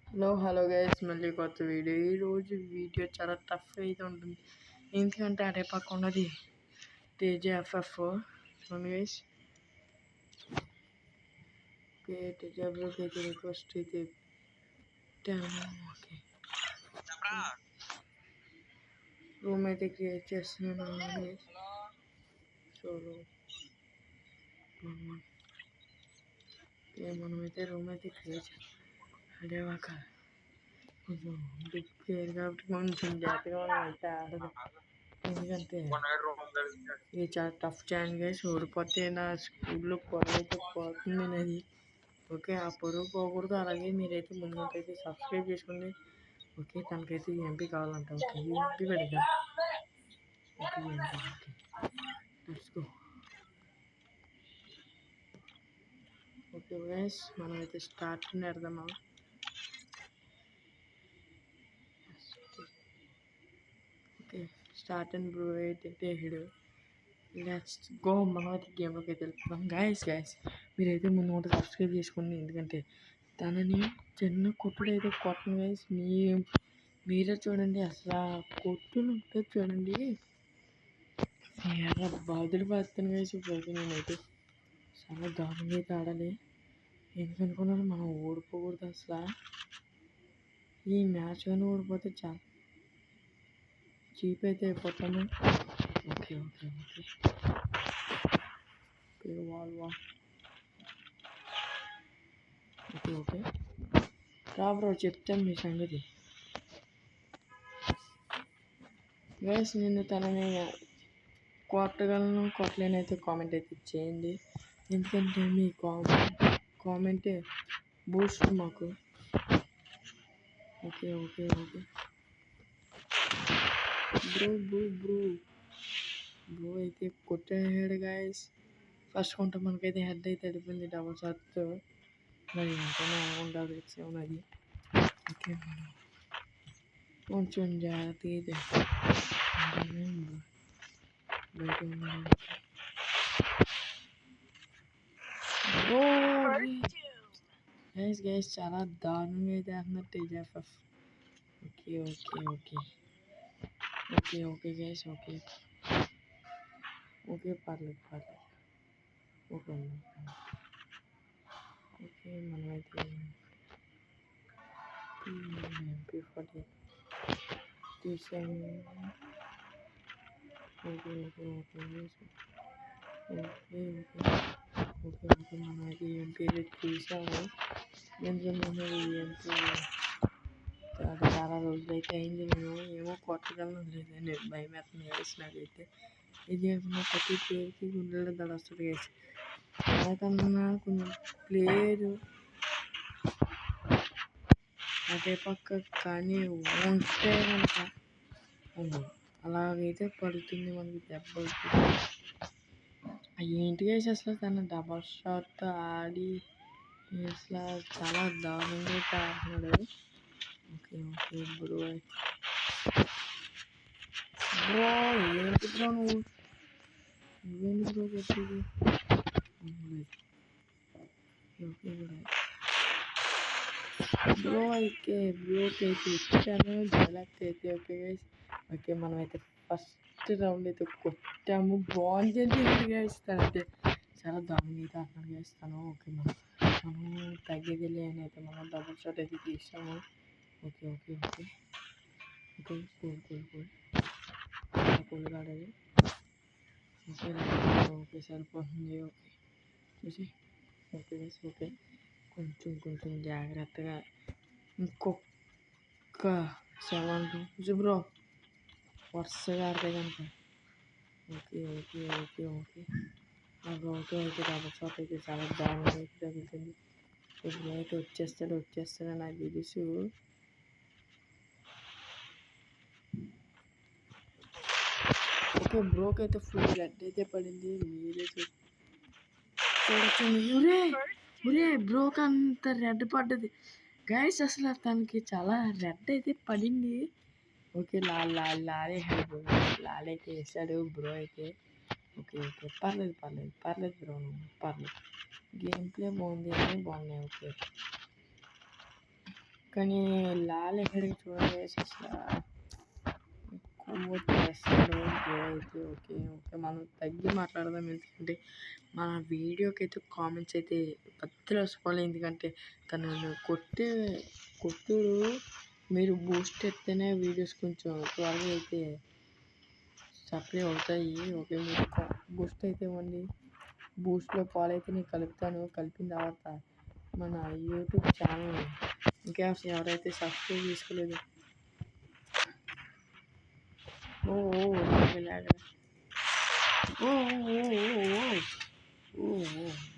Hello guys, మళ్ళీ కొత్త video. ఈరోజు వీడియో చాలా టఫ్ అయితే ఉంటుంది, ఎందుకంటే అదే పక్క ఉన్నది TJFF. చూడండి గైస్, ఓకే TJFF అయితే రిక్వెస్ట్ అయితే పెట్టాను. ఓకే, రూమ్ అయితే క్రియేట్ చేస్తున్నాను గైస్. సో మనమైతే రూమ్ అయితే క్రియేట్ చేస్తాం. అదే ఒక కొంచెం బిగ్ ప్లేయర్ కాబట్టి కొంచెం జాగ్రత్తగా మనం అయితే ఆడదు, ఎందుకంటే ఇది చాలా టఫ్ ఛాలెంజ్ గైస్. ఓడిపోతే నా స్కూల్లో పొరవ అయితే పోతుంది అనేది. ఓకే, ఆ పొరుగు పోకూడదు. అలాగే మీరైతే ముందుకైతే సబ్స్క్రైబ్ చేసుకోండి. ఓకే, తనకైతే ఎంపీ కావాలంట. ఓకే, ఎంపీ పెడదాం. Okay MP, okay let's go. Okay guys, మనమైతే స్టార్ట్ పెడదామా. ఓకే, స్టార్ట్ అండ్ బ్రో అయితే హెడ్. Let's go. మనం అయితే గేమ్లోకి అయితే వెళ్తున్నాం. గైస్ మీరైతే ముందు కూడా సబ్స్క్రైబ్ చేసుకోండి, ఎందుకంటే తనని చిన్న కొట్టుడు అయితే కొట్టను గైస్. మీరే చూడండి, అసలు కొట్టులు ఉంటుంది చూడండి, ఎలా బాధలు పడుతాను గైస్. ఇప్పుడైతే నేనైతే చాలా దారుణంగా అయితే ఆడాలి. ఎందుకనుకున్నాను, మనం ఓడిపోకూడదు అసలు. ఈ మ్యాచ్ కానీ ఓడిపోతే చాలా చీప్ అయితే అయిపోతాము. Okay okay okay okay wall okay okay రా బ్రో, చెప్తాను మీ సంగతి. గైస్, నేను తనని కొట్టగలను కొట్టలేనైతే కామెంట్ అయితే చేయండి, ఎందుకంటే మీ కామెంటే బూస్ట్ మాకు. ఓకే ఓకే ఓకే బ్రో అయితే కొట్టేసాడు గైస్. ఫస్ట్ కొంటే మనకైతే హెడ్ అయితే అడిపోయింది డబుల్ షాట్తో. మరి ఎంతైనా ఉండాలి ఉన్నది. ఓకే, మనం కొంచెం జాగ్రత్తగా అయితే బయట ఉన్నాను. గైస్ చాలా దారుణంగా అయితే అంటున్నారు TJFF. Okay okay okay okay okay guys, okay okay పర్లేదు ఓకే ఓకే మనమైతే MP40 తీసాము. Okay okay okay okay okay okay మనమైతే ఎంపీ తీసాము. ఎందుకంటే ఎంపీ చాలా రోజులు అయితే అయింది. నేను ఏమో కొట్టగలను లేదని భయం వేస్తుంది వేసి నాకైతే. ఇది ప్రతి ప్లేయర్కి గుండెల్లో దడ వస్తుంది వేసి. నాకన్నా కొంచెం ప్లేయరు అదే పక్క కానీ ఉంటే కనుక అలాగైతే పడుతుంది మనకి దెబ్బలు. ఏంటి వేసి అసలు తన డబల్ షాట్ ఆడి అసలు చాలా దారుణంగా అయితే ఆడుతున్నాడు. ఓకే ఓకే బ్రో ఏంటి బ్రో నువ్వేంటి బ్రో కొట్టేది. ఓకే బ్రోకి అయితే ఇచ్చాను డైలాగ్ అయితే. ఓకే గైస్, ఓకే మనమైతే ఫస్ట్ రౌండ్ అయితే కొట్టాము. బాగుంది గైస్, తనైతే చాలా దారుణంగా అయితే అంటున్నాడు గైస్ తను. ఓకే మనం తగ్గేదిలే అని అయితే మనం డబుల్ షాట్ అయితే తీసాము. Okay okay okay okay cool ఆడేది. ఓకే ఓకే సరిపోతుంది. ఓకే చూసి ఓకే గైస్, ఓకే కొంచెం జాగ్రత్తగా ఇంకొక 7 రౌండ్స్ బ్రో వరుసగా ఆడితే కనుక. ఓకే ఓకే ఓకే ఓకే ఆ బ్రోతో అయితే డబల్ షాట్ అయితే చాలా దారుణంగా అయితే తగ్గుతుంది. ఇప్పుడు అయితే వచ్చేస్తాడు నాకు తెలుసు. ఓకే బ్రోకి అయితే ఫుల్ రెడ్ అయితే పడింది. మీరే చూడొచ్చు. బ్రోకి అంత రెడ్ పడ్డది గైస్. అసలు తనకి చాలా రెడ్ అయితే పడింది. ఓకే లాలైతే వేసాడు బ్రో అయితే. ఓకే పర్లేదు బ్రో, పర్లేదు. గేమ్ ప్లే బాగుంది, అన్నీ బాగున్నాయి. ఓకే కానీ లాల్ ఎక్కడికి చూడండి అసలు కొవ్వొచ్చేస్తాడు బ్రో అయితే. ఓకే ఓకే, మనం తగ్గి మాట్లాడదాం, ఎందుకంటే మన వీడియోకి అయితే కామెంట్స్ అయితే పెద్దలు వసుకోవాలి. ఎందుకంటే తను కొట్టుడు మీరు బూస్ట్ ఎత్తేనే వీడియోస్ కొంచెం త్వరగా అయితే సప్లై అవుతాయి. ఓకే, మీరు బూస్ట్ అయితే ఇవ్వండి. బూస్ట్లో పాలు అయితే నేను కలుపుతాను. కలిపిన తర్వాత మన యూట్యూబ్ ఛానల్ ఇంకా ఎవరైతే సబ్స్క్రైబ్ చేసుకోలేదు, ఓ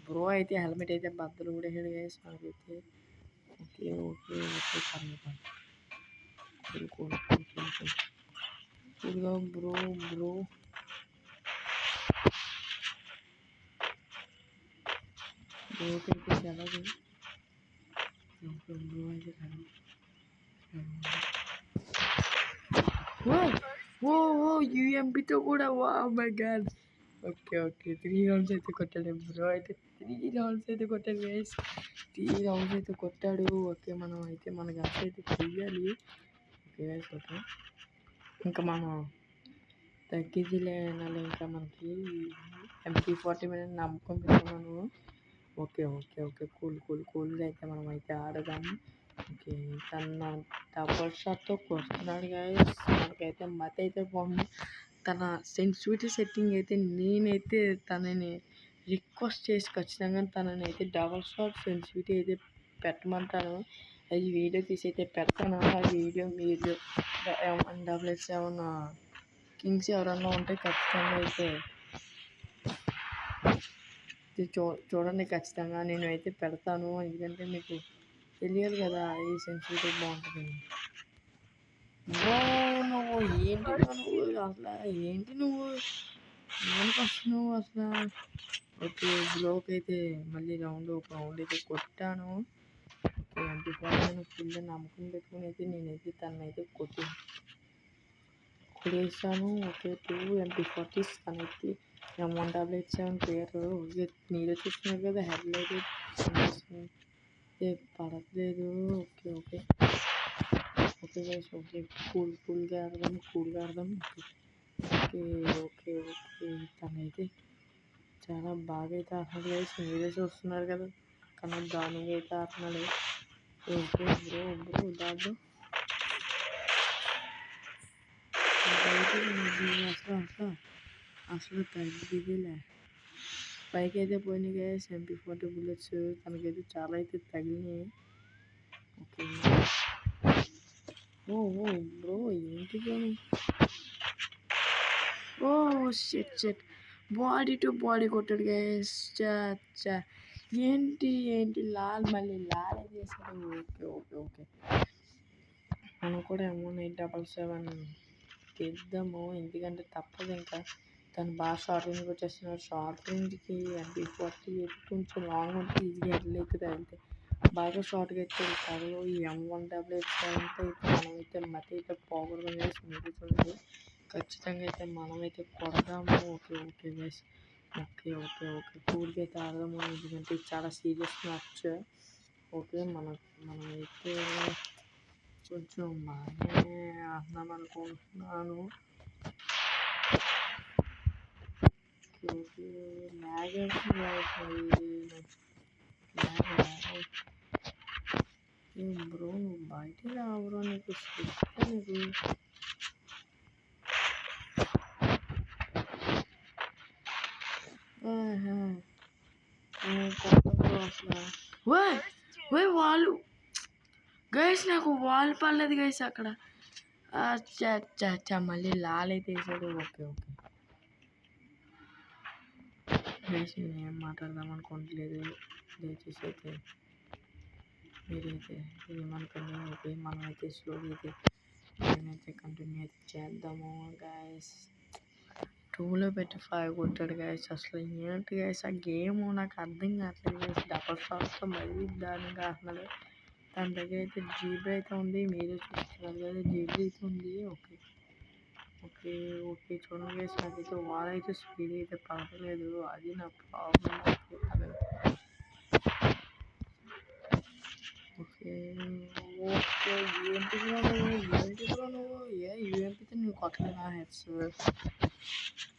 బ్రో అయితే హెల్మెట్ అయితే బద్దలు కూడా హెడ్ గైస్ మనకైతే. ఓకే ఓకే ఓకే, కూల్గా బ్రో బ్రో బ్రోకైతే చల్లదు. బ్రో అయితే ఓ యూఎంపీతో కూడా, వా my God. Okay okay, 3 rounds అయితే కొట్టాడు బ్రో అయితే. 3 రౌండ్స్ అయితే కొట్టాడు గైస్, 3 రౌండ్స్ అయితే కొట్టాడు. ఓకే, మనం అయితే మన గన్స్ అయితే చెయ్యాలి. ఓకే గైస్, ఓకే ఇంకా మనం తగ్గిద్దిలే అనాలి. ఇంకా మనకి MP40 మీద నమ్మకం పెట్టుకున్నాను. ఓకే ఓకే ఓకే, కూల్గా అయితే మనం అయితే ఆడదాము. ఓకే, తన డబల్ షాట్తో కొడుతున్నాడు గైస్. మనకైతే మతి అయితే బాగుంది. తన సెన్సిటివిటీ సెట్టింగ్ అయితే నేనైతే తనని రిక్వెస్ట్ చేసి ఖచ్చితంగా తనని అయితే డబల్ షాట్ సెన్సిటివిటీ అయితే పెట్టమంటాను. అది వీడియో తీసి అయితే పెడతాను. ఆ వీడియో మీరు 177 కింగ్స్ ఎవరన్నా ఉంటే ఖచ్చితంగా అయితే చూడండి. ఖచ్చితంగా నేను అయితే పెడతాను, ఎందుకంటే మీకు తెలియదు కదా ఈ సెన్సిటివిటీ బాగుంటుంది. నువ్వు ఏంటి అసలు నువ్వు దేనికి వస్తున్నావు అసలు? ఓకే, బ్లోక్ అయితే మళ్ళీ ఒక రౌండ్ అయితే కొట్టాను. ఓకే, MP40 ఫుల్ నమ్మకం పెట్టుకుని అయితే నేనైతే తనైతే కొట్టేసాను. ఓకే, 2 MP40s తనైతే M187 పేరు. ఓకే, మీరు చూస్తున్నారు కదా, హెడ్ అయితే పడట్లేదు. Okay okay okay guys, okay కూల్గా ఆడదాం. ఓకే ఓకే ఓకే, తనైతే చాలా బాగా అయితే ఆడుతున్నాడు గైస్, మీరే చూస్తున్నారు కదా, కన్నా దారుణంగా అయితే ఆడుతున్నాడు. ఓకే బ్రో దాంట్లో అసలు తగ్గిదిలే. పైకి అయితే పోయినాయి గైస్ MP40 బుల్లెట్స్. తనకైతే చాలా అయితే తగిలినాయి. ఓకే బ్రో ఏంటి బ్రో, షెట్ బాడీ టు బాడీ కొట్టాడు గైస్. ఏంటి మళ్ళీ లాల్ చేశాడు. ఓకే మనం కూడా M187 తీద్దాము, ఎందుకంటే తప్పదు. ఇంకా తను బాగా షార్ట్ రేంజ్కి వచ్చేస్తున్నాడు. షార్ట్ రేంజ్కి MP40 కొంచెం లాంగ్ ఉంటే ఈజీగా హెడ్లైతే తగిలితే, బాగా షార్ట్గా అయితే తగలు. ఈ M187 అయితే మనమైతే మతి అయితే పోకూడదు అనేసి మీరు చూడండి. ఖచ్చితంగా అయితే మనమైతే కొడదాము. ఓకే గైస్, ఓకే కూల్గా అయితే ఆడదాము, ఎందుకంటే చాలా సీరియస్ మ్యాచ్. ఓకే, మనమైతే కొంచెం బాగానే ఆడదాం అనుకుంటున్నాను. ఓకే, ల్యాగ్ బ్రో, నువ్వు బయటికి రావురో, నీకు వాళ్ళు గైస్, నాకు వాల్ పడలేదు గైస్ అక్కడ. మళ్ళీ లాల్ అయితే వేసాడు. ఓకే గైస్, నేనేం మాట్లాడదాం అనుకోవట్లేదు, దయచేసి అయితే మీరైతే ఏమనుకోండి. ఓకే, మనమైతే స్లోగా అయితే నేనైతే కంటిన్యూ అయితే చేద్దాము గైస్. 2లో పెట్టి 5 కొట్టాడు గైస్. అసలు ఏంటి గైస్ ఆ గేమ్, నాకు అర్థం కావట్లేదు గైస్. డబల్ షాట్తో మళ్ళీ దారుణంగా ఆడుతున్నాడు. తన దగ్గర అయితే జీబీ అయితే ఉంది, మీరే చూస్తున్నారు కదా, జీబీ అయితే ఉంది. ఓకే చూడండి గైస్, నాకైతే వాల్ అయితే స్పీడ్ అయితే పడలేదు, అది నా ప్రాబ్లం. ఓకే ఓకే ఏంటి బ్రో నువ్వు యూఎంపీతో నువ్వు కొట్టలేనా హెడ్స్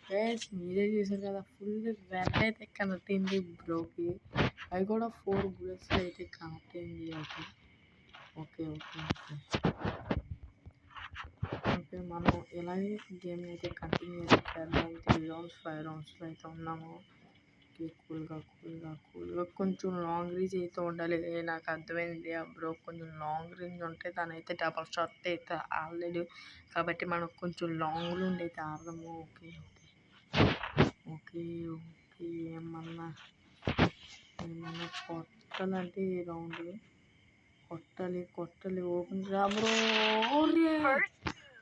గైస్ మీరే చూసారు కదా ఫుల్ రెడ్ అయితే కనెక్ట్ అయింది బ్రోకి అవి కూడా 4 బుల్లెట్స్ అయితే కనెక్ట్ అయింది okay okay okay okay okay మనం ఇలాగే గేమ్ అయితే కంటిన్యూ చేద్దాం 3 రౌండ్స్ 5 రౌండ్స్లో అయితే ఉన్నాము కూల్గా కొంచెం లాంగ్ రేంజ్ అయితే ఉండాలి నాకు అర్థమైంది ఆ బ్రో కొంచెం లాంగ్ రేంజ్ ఉంటే తనైతే డబల్ షాట్ అయితే ఆడలేడు కాబట్టి మనం కొంచెం లాంగ్ నుండి అయితే ఆడదాము ఓకే ఓకే ఓకే ఏమన్నా కొట్టాలంటే ఈ రౌండ్ కొట్టాలి ఓపెన్ రా బ్రో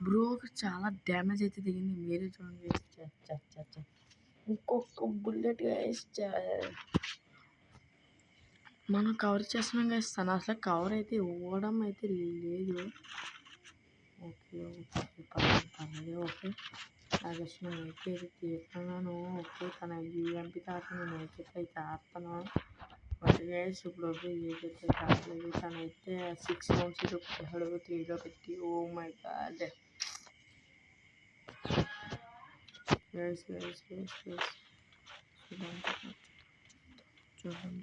బ్రోకి చాలా డ్యామేజ్ అయితే దిగింది మీరే చూడండి ఇంకొక బుల్లెట్ మనం కవర్ చేస్తున్నాం గైస్ తను అసలు కవర్ అయితే ఇవ్వడం అయితే లేదు ఓకే పర్లేదు ఓకే నాకు అసలు నేనైతే ఇది తీస్తున్నాను ఓకే తన యూఎంపీ తాత నేనైతే అయితే ఆడుతాను బట్ గైస్ ఇప్పుడు ఏదైతే కావట్లేదు తనైతే 6 రౌండ్స్ ఇది పెట్టాడు 3లో పెట్టి ఓ మై గాడ్ గైస్ చూడండి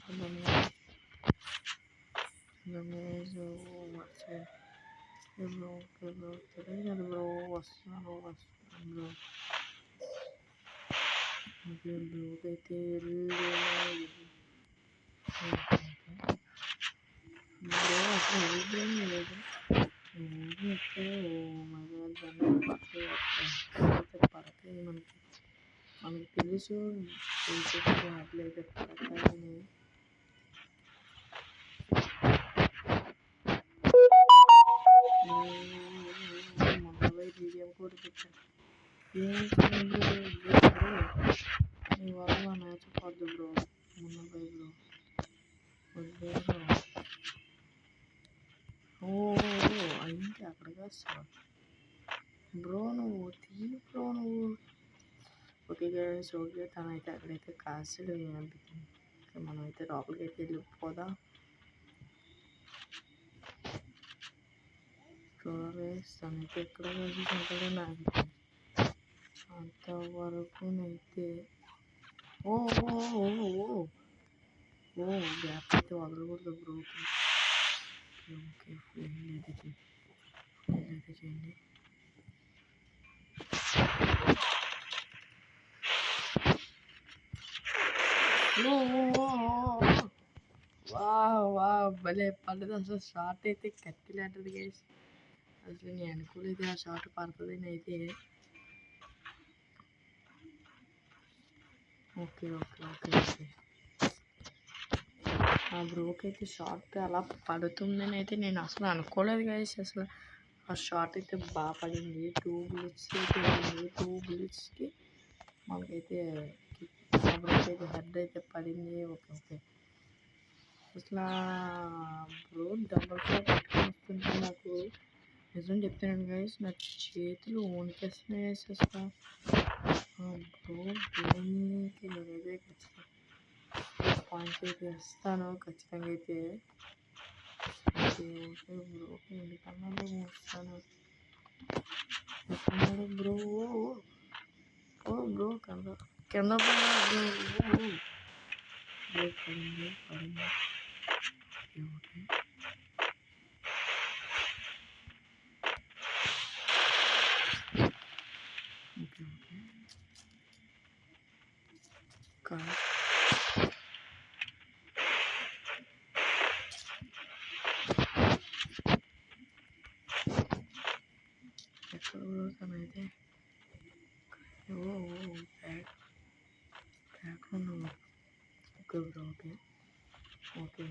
తెలియదు బ్రో వస్తున్నాను బ్రో ఓకే బ్రోకి అయితే బ్రో అసలు ఏం లేదు ఓకే పడతాయి మనకి తెలుసు అట్లయితే పడతాయని మీడియం కూడా పెట్టాను నీ వల్ల మ్యాచ్ పద్దు బ్రో మున్నపై బ్రో వద్దే ఓ అయింది అక్కడికి వస్తా బ్రో నువ్వు ఓకే గైస్ ఓకే తనైతే అక్కడైతే కాసులు అనిపించింది మనం అయితే లోపలికి అయితే వెళ్ళిపోదా చూడాలి తనైతే ఎక్కడ కలిసి నాకు అంతవరకునైతే ఓ గ్యాప్ అయితే వదలకూడదు బ్రోకి ఓకే ఫుల్ అయితే చేయండి వా భలే పడ్డది అసలు షార్ట్ అయితే కత్తిలాంటిది గైస్ అసలు నేను అనుకోలేదు ఆ షార్ట్ పడుతుంది అయితే ఓకే ఆ బ్రోకి అయితే షార్ట్ అలా పడుతుందని అయితే నేను అసలు అనుకోలేదు గైస్ అసలు ఆ షార్ట్ అయితే బాగా పడింది 2 bullets అయితే 2 bulletsకి మనకైతే అయితే హెడ్ అయితే పడింది ఓకే అసలు బ్రో డబల్ షాట్ వస్తుంటే నాకు నిజం చెప్తున్నాను గైస్ నా చేతులు వణికేస్తున్నాయి గైస్ అసలు బ్రో గేమ్కి నేనైతే ఖచ్చితంగా పాయింట్స్ అయితే ఇస్తాను ఖచ్చితంగా అయితే ఓకే బ్రోకి ఎందుకన్నా ఇస్తాను బ్రో బ్రో కింద బ్రో పడింది ఓకే ఎక్కడ తనైతే బ్యాక్ ఉన్నాము ఓకే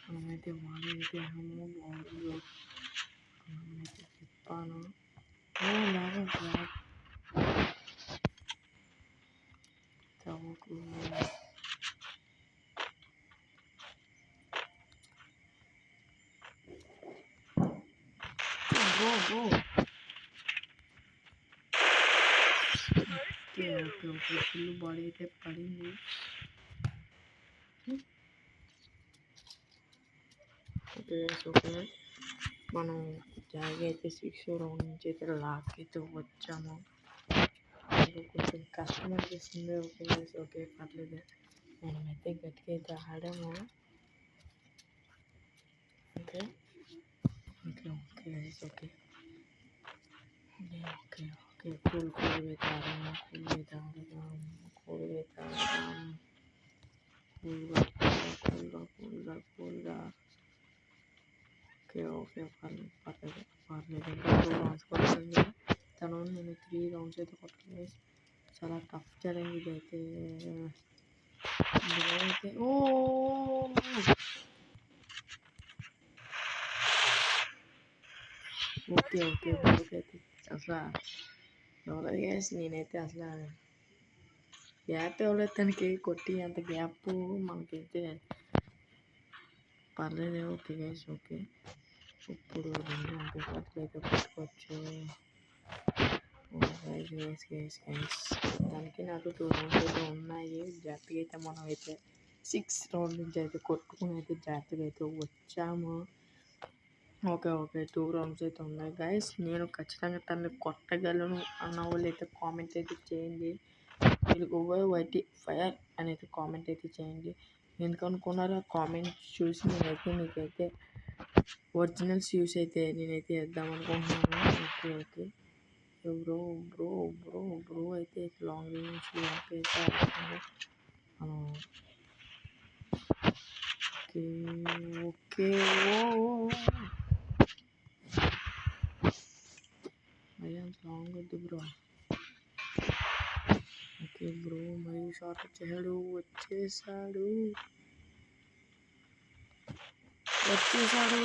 మనమైతే వాళ్ళైతే బాగుంది మనమైతే చెప్పాను చవకు ఓకే ఫుల్ బాడీ అయితే పడింది ఓకే ఓకే మనం జాయిగా అయితే 6 రౌండ్ నుంచి అయితే లాక్ అయితే వచ్చాము. కొంచెం కష్టం అనిపిస్తుంది. ఓకే ఓకే పర్లేదు, మనమైతే గట్టిగా అయితే ఆడాము. Okay okay okay okay okay okay cool అయితే ఆడాము. కూల్గా ఓకే ఓకే పర్లేదు పర్లేదు పర్లేదు. ఇంకా 2 రౌండ్స్ కొట్టాలి. తను నేను 3 రౌండ్స్ అయితే కొట్టాలి. చాలా టఫ్ ఛాలెంజ్ ఇదైతే. ఓ ఓకే ఓకే ఓకే అసలు ఎవరో నేనైతే అసలు గ్యాప్ ఇవ్వలేదు తనకి, కొట్టి అంత గ్యాప్ మనకైతే పర్లేదు. ఓకే గైస్ ఓకే ఇప్పుడు 2 అంకెలు అయితే కొట్టుకోవచ్చు. దానికి నాకు 2 రౌండ్స్ అయితే ఉన్నాయి. జాగ్రత్తగా అయితే మనం అయితే 6 రౌండ్ నుంచి అయితే కొట్టుకుని అయితే జాగ్రత్తగా అయితే వచ్చాము. ఓకే ఓకే 2 రౌండ్స్ అయితే ఉన్నాయి గైస్. నేను ఖచ్చితంగా తనని కొట్టగలను అన్న వాళ్ళు అయితే కామెంట్ అయితే చేయండి. మీరు వైటీ ఫైర్ అనేది కామెంట్ అయితే చేయండి. ఎందుకనుకున్నారో కామెంట్ చూసి నేనైతే మీకైతే ఒరిజినల్స్ యూస్ అయితే నేనైతే వేద్దాం అనుకుంటున్నాను. Okay okay bro bro bro bro అయితే లాంగ్ రేంజ్ అయితే ఓకే ఓకే అయ్యా లాంగ్ వద్దు బ్రో. ఓకే బ్రో మరి షార్ట్ వచ్చేసాడు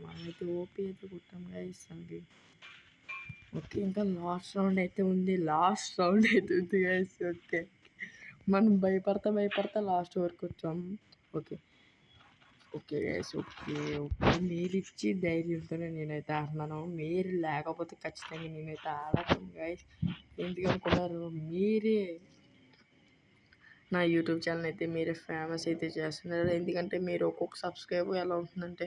మనమైతే ఓపీ అయితే కొట్టాం గైస్ అండి. ఓకే ఇంకా లాస్ట్ రౌండ్ అయితే ఉంది గైస్. ఓకే మనం భయపడతా లాస్ట్ వరకు వచ్చాం. Okay okay guys okay okay మీరు ఇచ్చి ధైర్యంతోనే నేనైతే ఆడుతున్నాను. మీరు లేకపోతే ఖచ్చితంగా నేనైతే ఆడతాను గైస్. ఎందుకనుకున్నారు, మీరే నా యూట్యూబ్ ఛానల్ అయితే మీరే ఫేమస్ అయితే చేస్తున్నారు. ఎందుకంటే మీరు ఒక్కొక్క సబ్స్క్రైబర్ ఎలా ఉంటుందంటే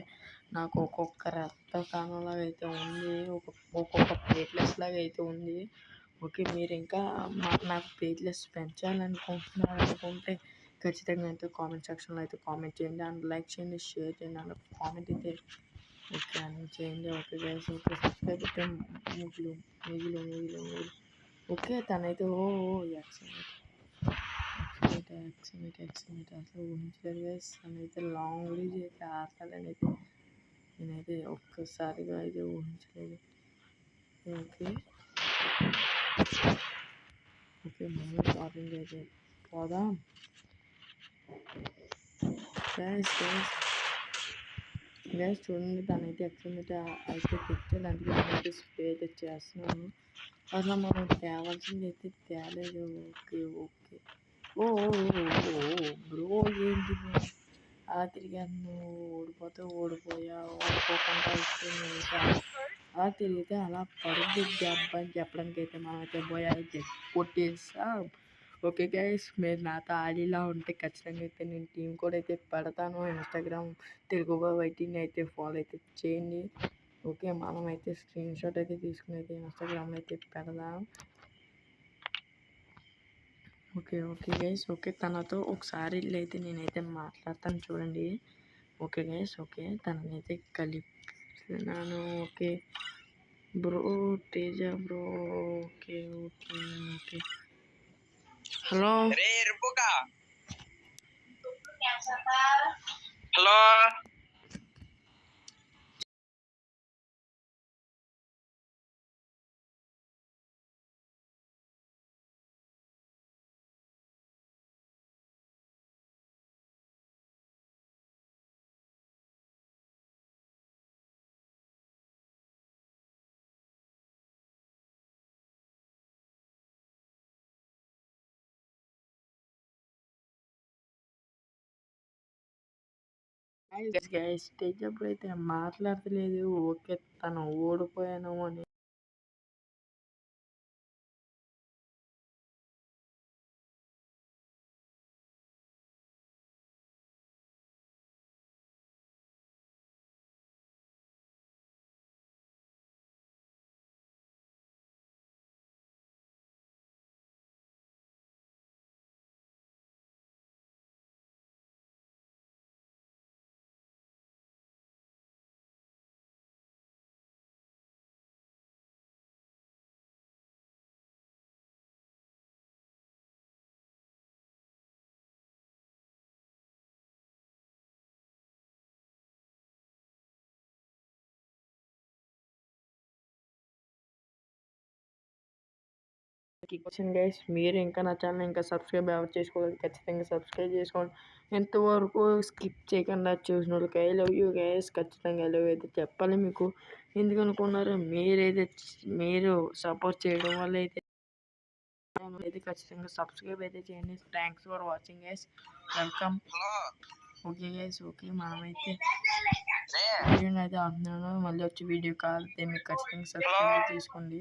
నాకు ఒక్కొక్క రక్తకణం లాగా అయితే ఉంది, ఒక్కొక్క ప్లేట్లెస్ లాగా అయితే ఉంది. ఓకే మీరు ఇంకా నాకు ప్లేట్లెస్ పెంచాలనుకుంటే ఖచ్చితంగా అయితే కామెంట్ సెక్షన్లో అయితే కామెంట్ చేయండి, అండ్ లైక్ చేయండి, షేర్ చేయండి, అండ్ కామెంట్ అయితే ఓకే అని చేయండి. ఓకే గైస్ ఓకే సబ్స్క్రైబ్ అయితే మిగిలి ఓకే తనైతే ఓ ఎక్సలెంట్ అసలు ఊహించలేదు గైస్. తనైతే లాంగ్ రీజ్ అయితే ఆడతాడని అయితే నేనైతే ఒక్కసారిగా అయితే ఊహించలేదు. ఓకే ఓకే మనం షాపింగ్ అయితే పోదాం గైస్ చూడండి. తనైతే ఎక్సలెంట్ అయితే తెచ్చాడు, అందుకే నేనైతే స్ప్రే అయితే చేస్తున్నాను. అసలు మనం తేవాల్సింది అయితే తేలేదు. ఓకే ఓకే ఓ బ్రో ఏంటి అలా తిరిగాను, ఓడిపోకుండా అలా తిరిగితే అలా పడుద్ది దెబ్బ అని చెప్పడానికి అయితే మనమైతే అయితే కొట్టేసాం. ఓకే గైస్ మీరు నాతో ఆడేలా ఉంటే ఖచ్చితంగా అయితే నేను టీం కూడా అయితే పెడతాను. ఇన్స్టాగ్రామ్ తెలుగు వైటీని అయితే ఫాలో అయితే చేయండి. ఓకే మనమైతే స్క్రీన్ షాట్ అయితే తీసుకుని అయితే ఇన్స్టాగ్రామ్లో అయితే పెడదాం. ఓకే ఓకే గైస్ ఓకే తనతో ఒకసారి అయితే నేనైతే మాట్లాడతాను చూడండి. ఓకే గైస్ ఓకే తననైతే కలిపినాను. Okay bro Teja bro okay okay okay hello hello guys Teja bro అయితే మాట్లాడతలేదు. ఓకే తను ఓడిపోయాను అని క్వశ్చన్ గైస్, మీరు ఇంకా నా ఛానల్ ఇంకా సబ్స్క్రైబ్ ఎవరు చేసుకోలేదు ఖచ్చితంగా సబ్స్క్రైబ్ చేసుకోండి. ఎంతవరకు స్కిప్ చేయకుండా చూసిన వాళ్ళకి ఐ లవ్ యూ గైస్. ఖచ్చితంగా ఐ లవ్ అయితే చెప్పాలి మీకు. ఎందుకు అనుకున్నారు, మీరు సపోర్ట్ చేయడం వల్ల అయితే ఖచ్చితంగా సబ్స్క్రైబ్ అయితే చేయండి. Thanks for watching guys, welcome. Okay guys, okay మనమైతే వీడియోని అయితే అంటున్నాను. మళ్ళీ వచ్చి వీడియో కాల్ అయితే మీకు ఖచ్చితంగా సబ్స్క్రైబ్ చేసుకోండి.